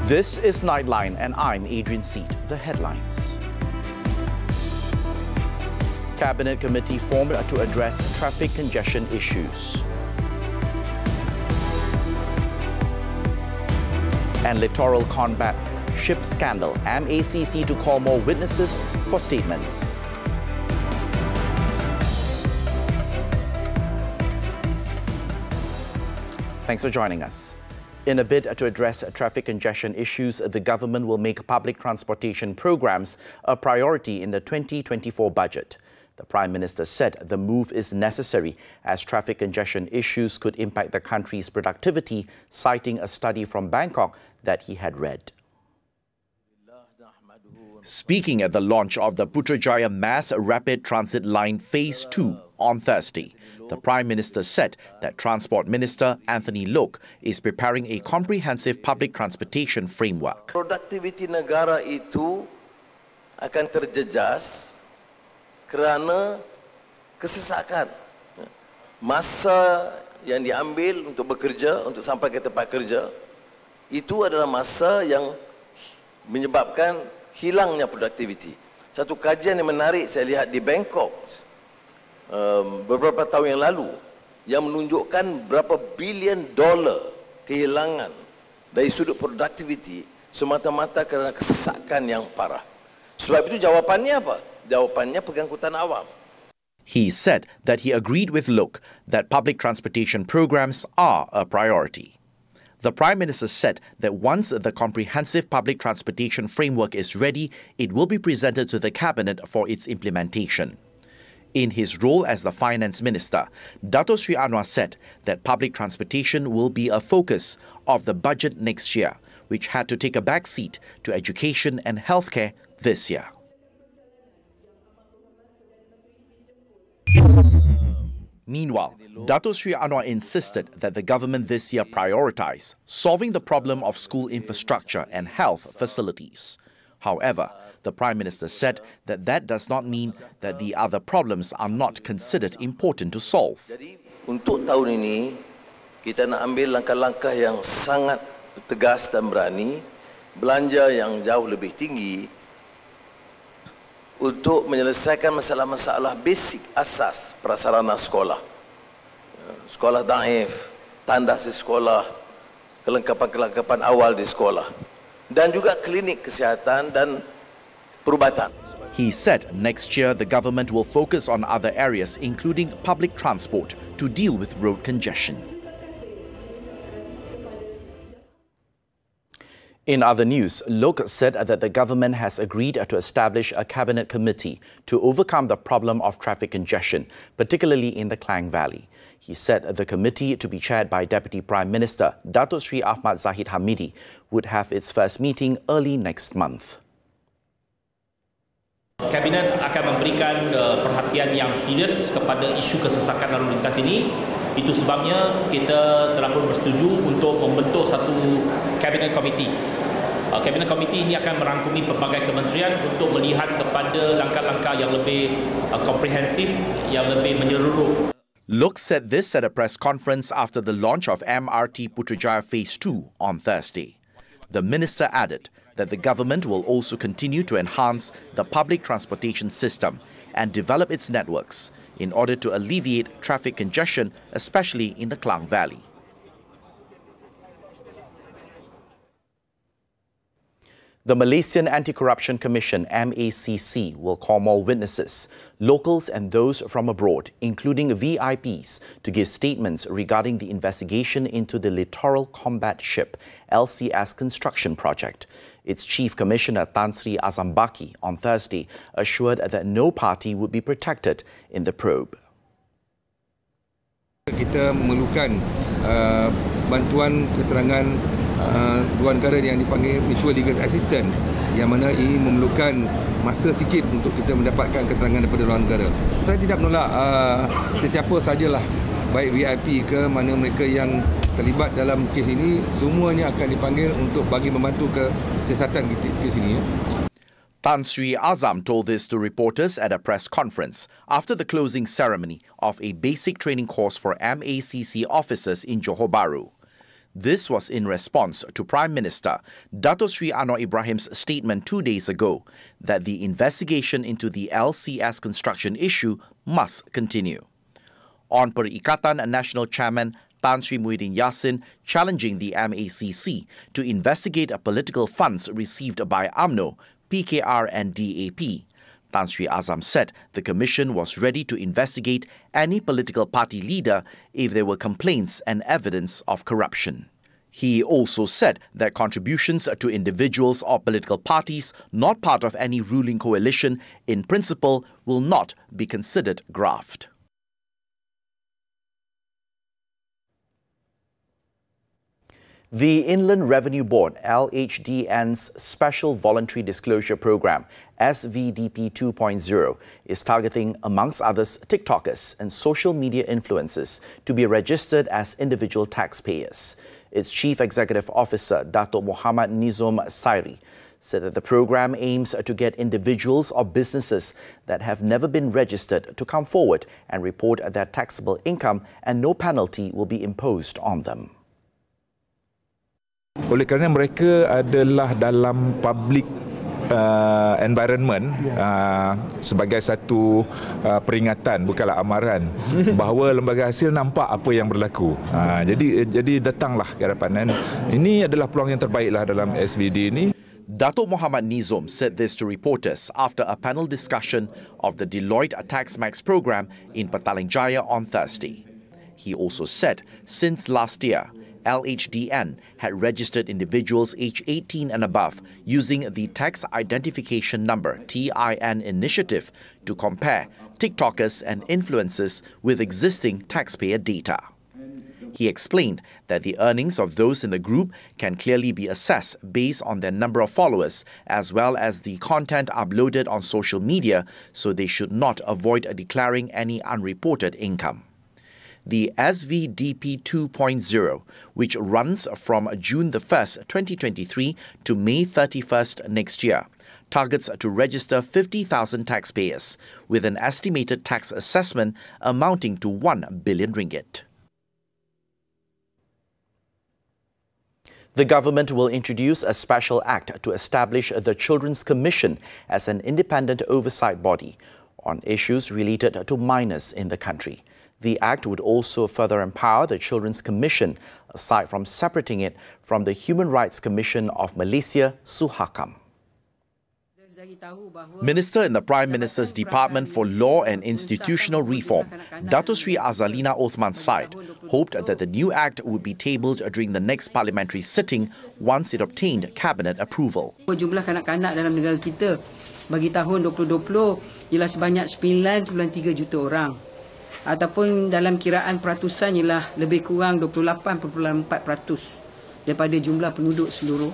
This is Nightline, and I'm Adrian Seat. The headlines. Cabinet committee formed to address traffic congestion issues. And littoral combat ship scandal. MACC to call more witnesses for statements. Thanks for joining us. In a bid to address traffic congestion issues, the government will make public transportation programs a priority in the 2024 budget. The Prime Minister said the move is necessary as traffic congestion issues could impact the country's productivity, citing a study from Bangkok that he had read. Speaking at the launch of the Putrajaya Mass Rapid Transit Line Phase 2 on Thursday, the Prime Minister said that Transport Minister Anthony Loke is preparing a comprehensive public transportation framework. Produktiviti negara itu akan terjejas kerana kesesakan. Masa yang diambil untuk bekerja, untuk sampai ke tempat kerja, itu adalah masa yang menyebabkan hilangnya produktiviti. Satu kajian yang menarik saya lihat di Bangkok beberapa tahun yang lalu yang menunjukkan berapa bilion dolar kehilangan dari sudut produktiviti semata-mata kerana kesesakan yang parah. Sebab itu jawapannya apa? Jawapannya pengangkutan awam. He said that he agreed with Loke that public transportation programs are a priority. The Prime Minister said that once the comprehensive public transportation framework is ready, it will be presented to the Cabinet for its implementation. In his role as the Finance Minister, Dato Sri Anwar said that public transportation will be a focus of the budget next year, which had to take a back seat to education and healthcare this year. Meanwhile, Dato Sri Anwar insisted that the government this year prioritise solving the problem of school infrastructure and health facilities. However, the Prime Minister said that that does not mean that the other problems are not considered important to solve. Jadi, untuk tahun ini, kita nak ambil langkah-langkah yang sangat tegas dan berani, belanja yang jauh lebih tinggi untuk menyelesaikan masalah-masalah basic asas prasarana sekolah. Sekolah daif, tandas di sekolah, kelengkapan-kelengkapan awal di sekolah. Dan juga klinik kesihatan dan perubatan. He said next year the government will focus on other areas including public transport to deal with road congestion. In other news, Loke said that the government has agreed to establish a cabinet committee to overcome the problem of traffic congestion, particularly in the Klang Valley. He said the committee, to be chaired by Deputy Prime Minister Dato Sri Ahmad Zahid Hamidi, would have its first meeting early next month. Kabinet akan memberikan perhatian yang serius kepada isu kesesakan lalu lintas ini. Itu sebabnya kita telah pun bersetuju untuk membentuk satu Kabinet Komiti. Kabinet Komiti ini akan merangkumi pelbagai kementerian untuk melihat kepada langkah-langkah yang lebih komprehensif, yang lebih menyeluruh. Loke said this at a press conference after the launch of MRT Putrajaya Phase 2 on Thursday. The minister added that the government will also continue to enhance the public transportation system and develop its networks in order to alleviate traffic congestion, especially in the Klang Valley. The Malaysian Anti-Corruption Commission, MACC, will call more witnesses, locals and those from abroad, including VIPs, to give statements regarding the investigation into the Littoral Combat Ship, LCS construction project. Its Chief Commissioner Tan Sri Azam Baki on Thursday assured that no party would be protected in the probe. Kita memerlukan bantuan keterangan dua negara yang dipanggil Mutual Legal Assistance, yang mana ini memerlukan masa sikit untuk kita mendapatkan keterangan daripada luar negara. Saya tidak menolak sesiapa sajalah, baik VIP ke mana mereka yang terlibat dalam kes ini, semuanya akan dipanggil untuk bagi membantu kesiasatan kes ini. Tan Sri Azam told this to reporters at a press conference after the closing ceremony of a basic training course for MACC officers in Johor Bahru. This was in response to Prime Minister Dato Sri Anwar Ibrahim's statement 2 days ago that the investigation into the LCS construction issue must continue. On Perikatan Nasional Chairman Tan Sri Muhyiddin Yassin challenging the MACC to investigate political funds received by UMNO, PKR and DAP. Tan Sri Azam said the commission was ready to investigate any political party leader if there were complaints and evidence of corruption. He also said that contributions to individuals or political parties not part of any ruling coalition in principle will not be considered graft. The Inland Revenue Board, LHDN's Special Voluntary Disclosure Program, SVDP 2.0, is targeting, amongst others, TikTokers and social media influencers to be registered as individual taxpayers. Its Chief Executive Officer, Dato' Muhammad Nizom Sairi, said that the program aims to get individuals or businesses that have never been registered to come forward and report their taxable income, and no penalty will be imposed on them. Oleh kerana mereka adalah dalam public environment sebagai satu peringatan, bukanlah amaran, bahawa lembaga hasil nampak apa yang berlaku. Jadi datanglah ke hadapan. Ini adalah peluang yang terbaiklah dalam SVD ini. Dato' Muhammad Nizom said this to reporters after a panel discussion of the Deloitte TaxMax program in Petaling Jaya on Thursday. He also said since last year, LHDN had registered individuals aged 18 and above using the Tax Identification Number (TIN) initiative to compare TikTokers and influencers with existing taxpayer data. He explained that the earnings of those in the group can clearly be assessed based on their number of followers as well as the content uploaded on social media, so they should not avoid declaring any unreported income. The SVDP 2.0, which runs from June the 1st, 2023 to May 31st next year, targets to register 50,000 taxpayers with an estimated tax assessment amounting to 1 billion ringgit. The government will introduce a special act to establish the Children's Commission as an independent oversight body on issues related to minors in the country. The Act would also further empower the Children's Commission, aside from separating it from the Human Rights Commission of Malaysia, Suhakam. Minister in the Prime Minister's Department for Law and Institutional Reform, Dato Sri Azalina Othman Said, hoped that the new act would be tabled during the next parliamentary sitting once it obtained cabinet approval. Jumlah kanak-kanak dalam negara kita bagi tahun 2020 ialah sebanyak 9.3 juta orang. Ataupun dalam kiraan peratusan ialah lebih kurang 28.4% daripada jumlah penduduk seluruh.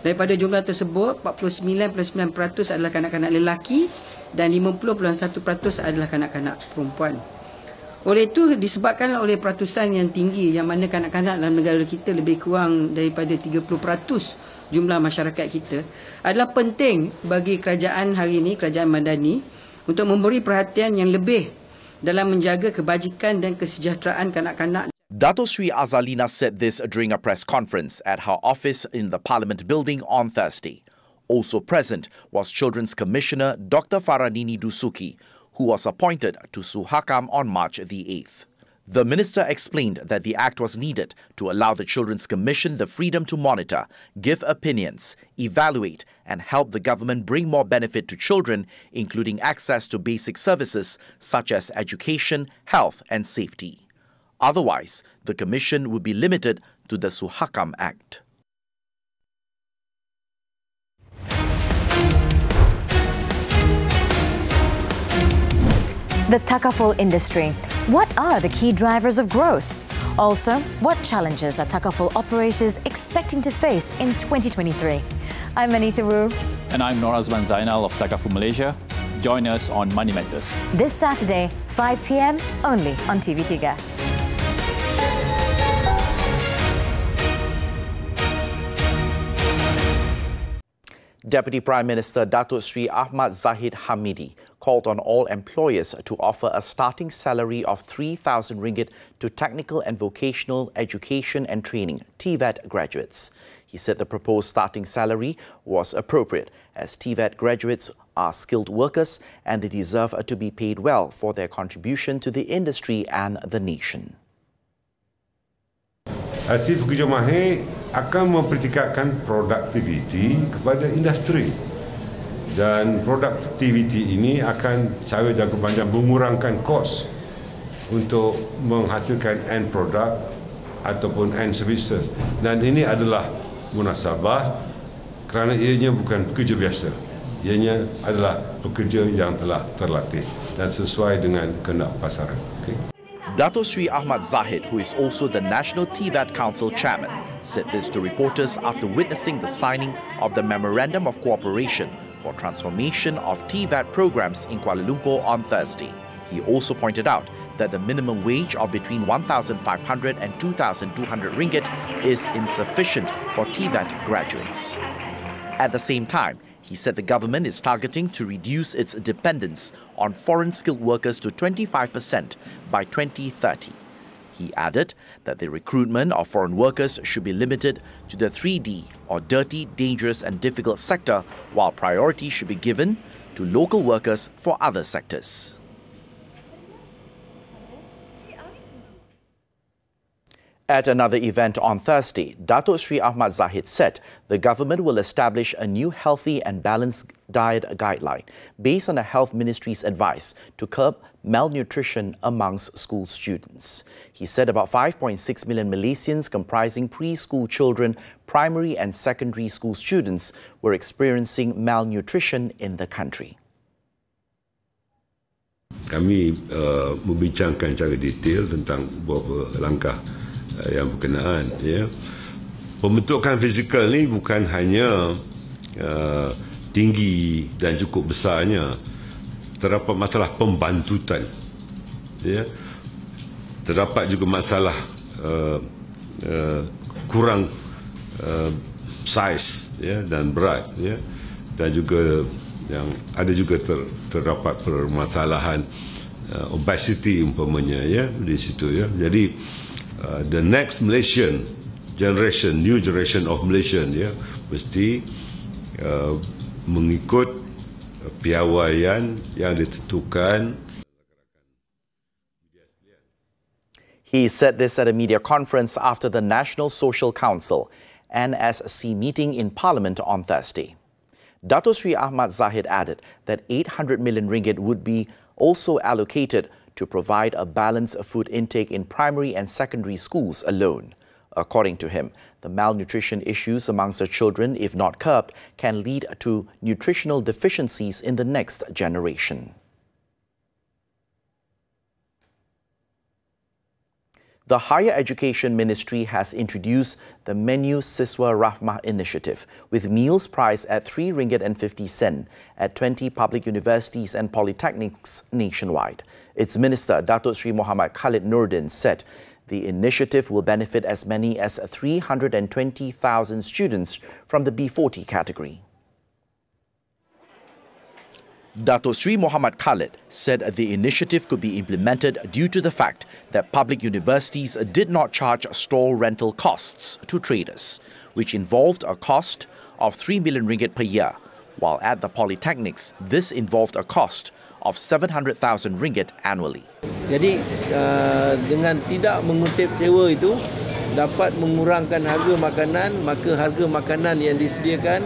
Daripada jumlah tersebut, 49.9% adalah kanak-kanak lelaki dan 50.1% adalah kanak-kanak perempuan. Oleh itu, disebabkan oleh peratusan yang tinggi yang mana kanak-kanak dalam negara kita lebih kurang daripada 30% jumlah masyarakat kita, adalah penting bagi kerajaan hari ini, kerajaan Madani, untuk memberi perhatian yang lebih dalam menjaga kebajikan dan kesejahteraan kanak-kanak. Dato Sri Azalina said this during a press conference at her office in the Parliament building on Thursday. Also present was Children's Commissioner Dr. Faranini Dusuki, who was appointed to Suhakam on March the 8th. The minister explained that the act was needed to allow the Children's Commission the freedom to monitor, give opinions, evaluate and help the government bring more benefit to children, including access to basic services such as education, health and safety. Otherwise, the Commission would be limited to the Suhakam Act. The Takaful industry. What are the key drivers of growth? Also, what challenges are Takaful operators expecting to face in 2023? I'm Anita Wu. And I'm Nor Azman Zainal of Takaful Malaysia. Join us on Money Matters. This Saturday, 5 p.m. only on TV3. Deputy Prime Minister Datuk Sri Ahmad Zahid Hamidi called on all employers to offer a starting salary of 3,000 ringgit to technical and vocational education and training (TVET) graduates. He said the proposed starting salary was appropriate as TVET graduates are skilled workers and they deserve to be paid well for their contribution to the industry and the nation. Aktif Pekerja Mahir akan mempertingkatkan produktiviti kepada industri, dan produktiviti ini akan cara jangka panjang mengurangkan kos untuk menghasilkan end product ataupun end services, dan ini adalah munasabah kerana ianya bukan pekerja biasa, ianya adalah pekerja yang telah terlatih dan sesuai dengan kehendak pasaran. Okay? Datuk Sri Ahmad Zahid, who is also the National TVET Council Chairman, said this to reporters after witnessing the signing of the Memorandum of Cooperation for Transformation of TVET programs in Kuala Lumpur on Thursday. He also pointed out that the minimum wage of between 1,500 and 2,200 ringgit is insufficient for TVET graduates. At the same time, he said the government is targeting to reduce its dependence on foreign skilled workers to 25% by 2030. He added that the recruitment of foreign workers should be limited to the 3D or dirty, dangerous and difficult sector, while priority should be given to local workers for other sectors. At another event on Thursday, Datuk Sri Ahmad Zahid said the government will establish a new healthy and balanced diet guideline based on the Health Ministry's advice to curb malnutrition amongst school students. He said about 5.6 million Malaysians comprising preschool children, primary and secondary school students were experiencing malnutrition in the country. Kami membincangkan secara detail tentang beberapa langkah yang berkenaan, ya. Pembentukan fizikal ni bukan hanya tinggi dan cukup besarnya, terdapat masalah pembantutan, ya. Terdapat juga masalah kurang saiz, ya, dan berat, ya. Dan juga yang ada juga terdapat permasalahan obesity umpamanya, ya, di situ, ya. Jadi the next Malaysian generation, new generation of Malaysian, ya, mesti mengikut piawaian yang ditentukan. He said this at a media conference after the National Social Council NSC meeting in Parliament on Thursday. Datuk Sri Ahmad Zahid added that 800 million ringgit would be also allocated to provide a balanced food intake in primary and secondary schools alone. According to him, the malnutrition issues amongst the children, if not curbed, can lead to nutritional deficiencies in the next generation. The Higher Education Ministry has introduced the Menu Siswa Rahmah initiative, with meals priced at RM3.50 at 20 public universities and polytechnics nationwide. Its Minister, Datuk Sri Muhammad Khalid Nordin, said the initiative will benefit as many as 320,000 students from the B40 category. Datuk Sri Muhammad Khalid said the initiative could be implemented due to the fact that public universities did not charge stall rental costs to traders, which involved a cost of 3 million ringgit per year, while at the polytechnics, this involved a cost of 700,000 ringgit annually. Jadi dengan tidak mengutip sewa itu dapat mengurangkan harga makanan, maka harga makanan yang disediakan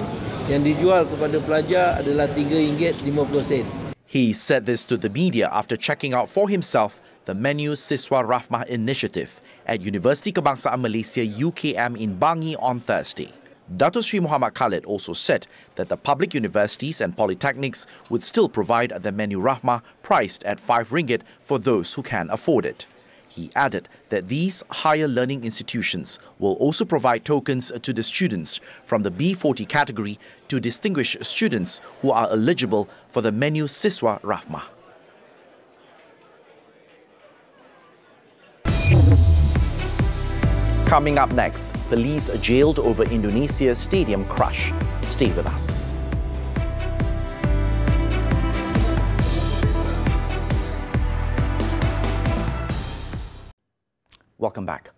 yang dijual kepada pelajar adalah RM3.50. He said this to the media after checking out for himself the Menu Siswa Rahmah initiative at Universiti Kebangsaan Malaysia UKM in Bangi on Thursday. Datuk Sri Muhammad Khalid also said that the public universities and polytechnics would still provide the Menu Rahmah priced at RM5 for those who can afford it. He added that these higher learning institutions will also provide tokens to the students from the B40 category to distinguish students who are eligible for the Menu Siswa Rahmah. Coming up next, police jailed over Indonesia's stadium crush. Stay with us. Welcome back.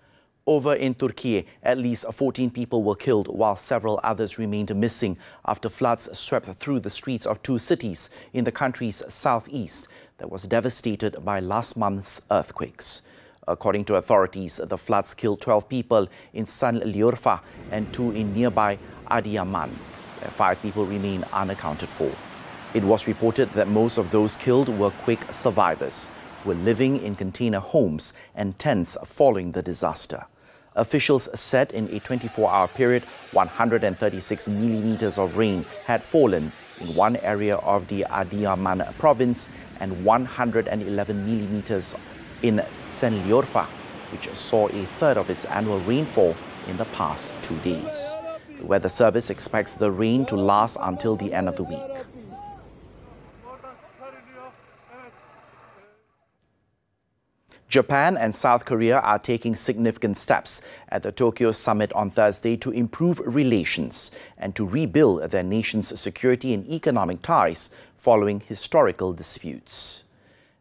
Over in Turkey, at least 14 people were killed while several others remained missing after floods swept through the streets of two cities in the country's southeast that was devastated by last month's earthquakes. According to authorities, the floods killed 12 people in Şanlıurfa and 2 in nearby Adıyaman, where 5 people remain unaccounted for. It was reported that most of those killed were quake survivors who were living in container homes and tents following the disaster. Officials said in a 24-hour period, 136 millimeters of rain had fallen in one area of the Adıyaman province and 111 millimeters in Şanlıurfa, which saw a third of its annual rainfall in the past 2 days. The Weather Service expects the rain to last until the end of the week. Japan and South Korea are taking significant steps at the Tokyo summit on Thursday to improve relations and to rebuild their nation's security and economic ties following historical disputes.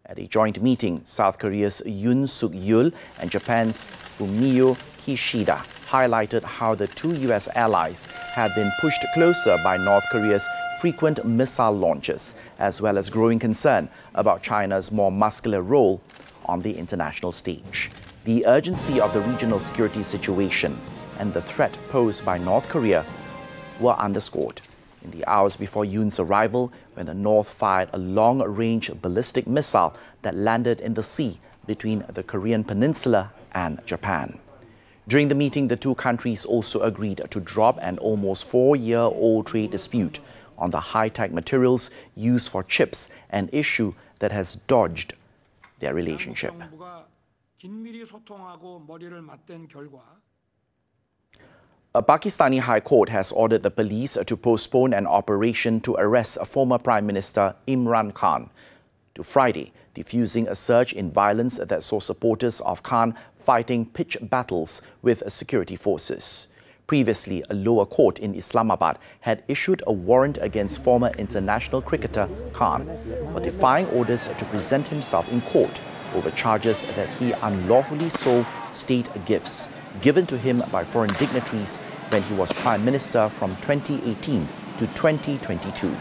At a joint meeting, South Korea's Yoon Suk-yeol and Japan's Fumio Kishida highlighted how the two U.S. allies have been pushed closer by North Korea's frequent missile launches, as well as growing concern about China's more muscular role on the international stage. The urgency of the regional security situation and the threat posed by North Korea were underscored in the hours before Yoon's arrival, when the North fired a long-range ballistic missile that landed in the sea between the Korean peninsula and Japan. During the meeting, the two countries also agreed to drop an almost 4-year-old trade dispute on the high-tech materials used for chips, an issue that has dogged their relationship. A Pakistani High Court has ordered the police to postpone an operation to arrest former Prime Minister Imran Khan to Friday, diffusing a surge in violence that saw supporters of Khan fighting pitched battles with security forces. Previously, a lower court in Islamabad had issued a warrant against former international cricketer Khan for defying orders to present himself in court over charges that he unlawfully sold state gifts given to him by foreign dignitaries when he was Prime Minister from 2018 to 2022.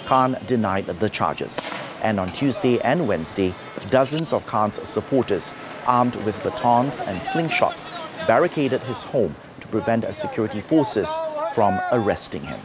Khan denied the charges, and on Tuesday and Wednesday, dozens of Khan's supporters, armed with batons and slingshots, barricaded his home to prevent security forces from arresting him.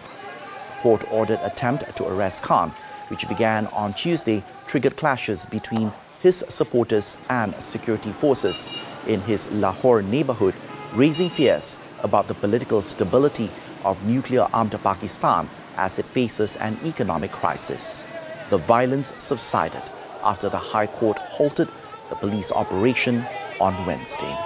The court-ordered attempt to arrest Khan, which began on Tuesday, triggered clashes between his supporters and security forces in his Lahore neighborhood, raising fears about the political stability of nuclear-armed Pakistan as it faces an economic crisis. The violence subsided after the High Court halted the police operation on Wednesday.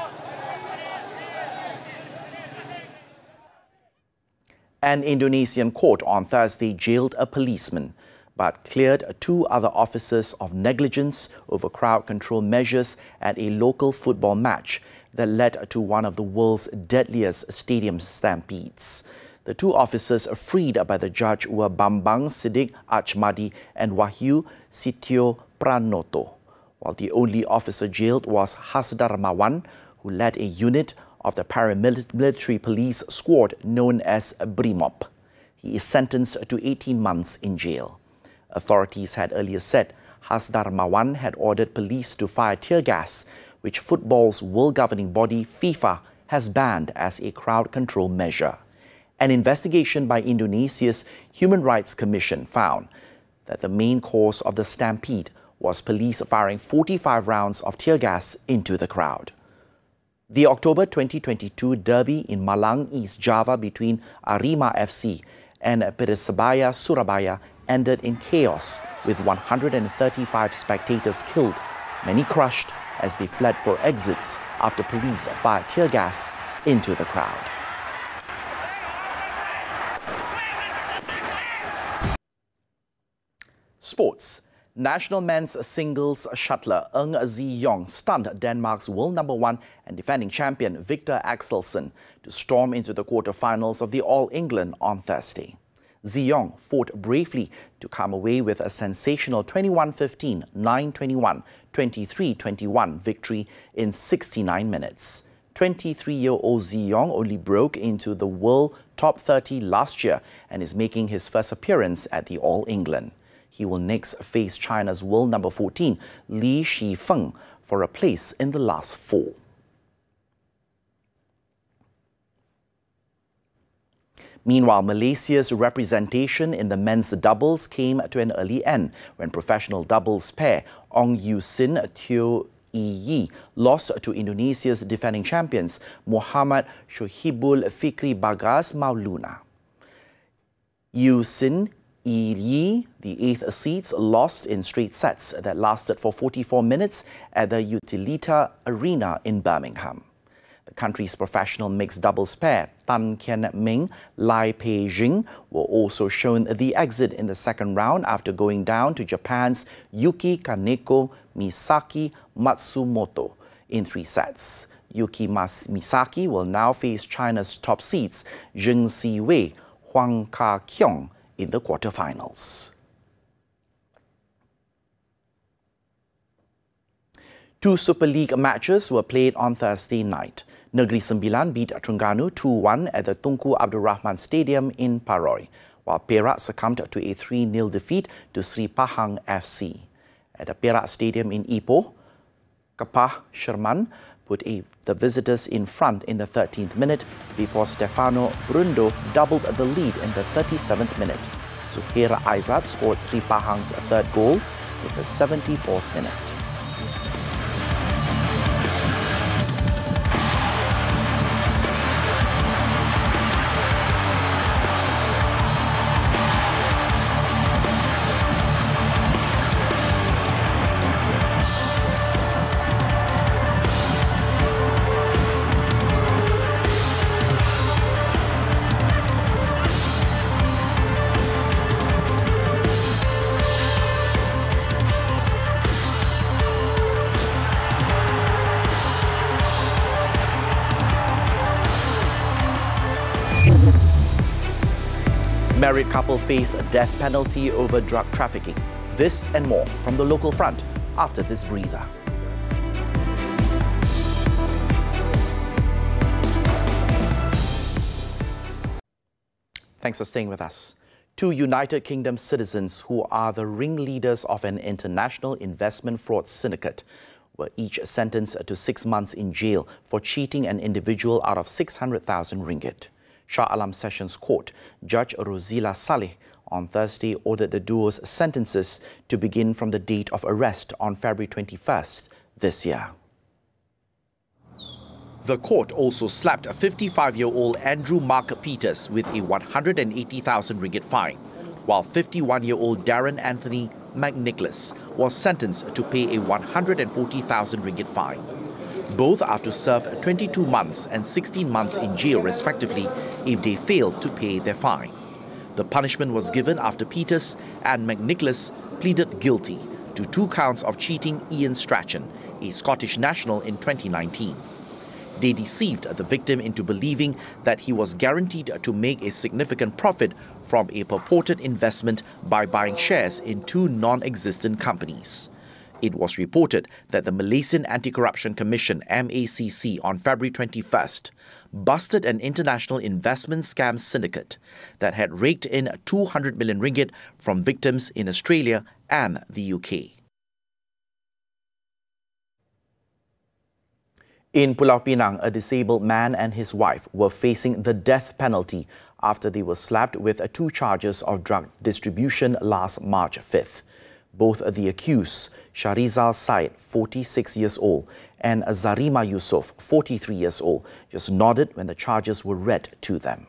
An Indonesian court on Thursday jailed a policeman, but cleared 2 other officers of negligence over crowd control measures at a local football match that led to one of the world's deadliest stadium stampedes. The 2 officers freed by the judge were Bambang Siddiq Achmadi and Wahyu Sitio Pranoto, while the only officer jailed was Hasdar Mawan, who led a unit of the paramilitary police squad known as Brimob. He is sentenced to 18 months in jail. Authorities had earlier said Hasdar Mawan had ordered police to fire tear gas, which football's world governing body FIFA has banned as a crowd control measure. An investigation by Indonesia's Human Rights Commission found that the main cause of the stampede was police firing 45 rounds of tear gas into the crowd. The October 2022 derby in Malang, East Java between Arema FC and Persebaya Surabaya ended in chaos, with 135 spectators killed, many crushed as they fled for exits after police fired tear gas into the crowd. Sports. National men's singles shuttler Ng Zi Yong stunned Denmark's world number 1 and defending champion Victor Axelsen to storm into the quarterfinals of the All England on Thursday. Ziyong fought bravely to come away with a sensational 21-15, 9-21, 23-21 victory in 69 minutes. 23-year-old Ziyong only broke into the world top 30 last year and is making his first appearance at the All England. He will next face China's world number 14, Li Shifeng, for a place in the last four. Meanwhile, Malaysia's representation in the men's doubles came to an early end when professional doubles pair Ong Yew Sin Teo Yi lost to Indonesia's defending champions Muhammad Shohibul Fikri Bagas Mauluna. Yew Sin Yi, the 8th seeds, lost in straight sets that lasted for 44 minutes at the Utilita Arena in Birmingham. The country's professional mixed doubles pair, Tan Kian Ming, Lai Pei Jing, were also shown the exit in the second round after going down to Japan's Yuki Kaneko Misaki Matsumoto in 3 sets. Yuki Misaki will now face China's top seeds, Zheng Siwei, Huang Ka-kyong, in the quarterfinals. 2 Super League matches were played on Thursday night. Negeri Sembilan beat Terengganu 2-1 at the Tunku Abdul Rahman Stadium in Paroi, while Perak succumbed to a 3-0 defeat to Sri Pahang FC. At the Perak Stadium in Ipoh, Kapah Sherman put the visitors in front in the 13th minute before Stefano Brundo doubled the lead in the 37th minute. Zuhair Aizat scored Sri Pahang's 3rd goal in the 74th minute. Married couple face a death penalty over drug trafficking. This and more from the local front after this breather. Thanks for staying with us. 2 United Kingdom citizens who are the ringleaders of an international investment fraud syndicate were each sentenced to 6 months in jail for cheating an individual out of 600,000 ringgit. Shah Alam Sessions Court, Judge Rozila Saleh on Thursday ordered the duo's sentences to begin from the date of arrest on February 21st this year. The court also slapped a 55-year-old Andrew Mark Peters with a 180,000 ringgit fine, while 51-year-old Darren Anthony McNicholas was sentenced to pay a 140,000 ringgit fine. Both are to serve 22 months and 16 months in jail respectively if they failed to pay their fine. The punishment was given after Peters and McNicholas pleaded guilty to 2 counts of cheating Ian Strachan, a Scottish national, in 2019. They deceived the victim into believing that he was guaranteed to make a significant profit from a purported investment by buying shares in 2 non-existent companies. It was reported that the Malaysian Anti-Corruption Commission (MACC) on February 21st busted an international investment scam syndicate that had raked in 200 million ringgit from victims in Australia and the UK. In Pulau Pinang, a disabled man and his wife were facing the death penalty after they were slapped with 2 charges of drug distribution last March 5th. Both the accused, Sharizal Said, 46 years old, and Zarima Yusof, 43 years old, just nodded when the charges were read to them.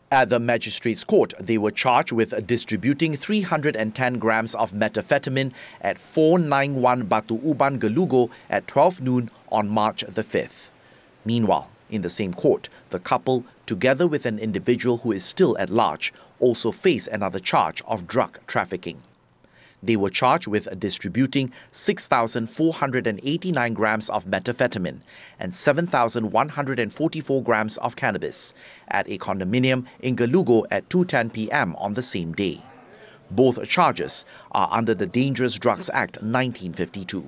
At the magistrate's court, they were charged with distributing 310 grams of methamphetamine at 491 Batu Uban Gelugo at 12 noon on March the 5th. Meanwhile, in the same court, the couple, together with an individual who is still at large, also face another charge of drug trafficking. They were charged with distributing 6,489 grams of methamphetamine and 7,144 grams of cannabis at a condominium in Gelugo at 2:10 p.m. on the same day. Both charges are under the Dangerous Drugs Act 1952.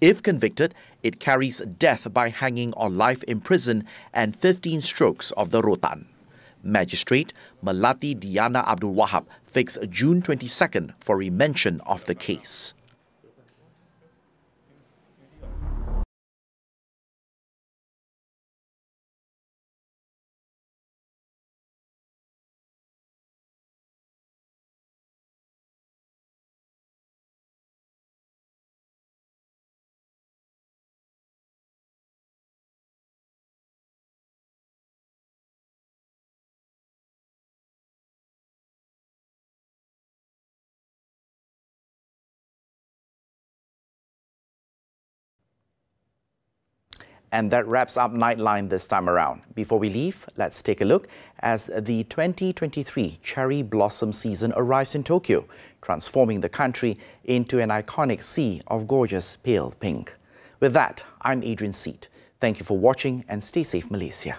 If convicted, it carries death by hanging or life in prison and 15 strokes of the rotan. Magistrate Melati Diana Abdul Wahab fixed June 22nd for remention of the case. And that wraps up Nightline this time around. Before we leave, let's take a look as the 2023 cherry blossom season arrives in Tokyo, transforming the country into an iconic sea of gorgeous pale pink. With that, I'm Adrian Seat. Thank you for watching and stay safe, Malaysia.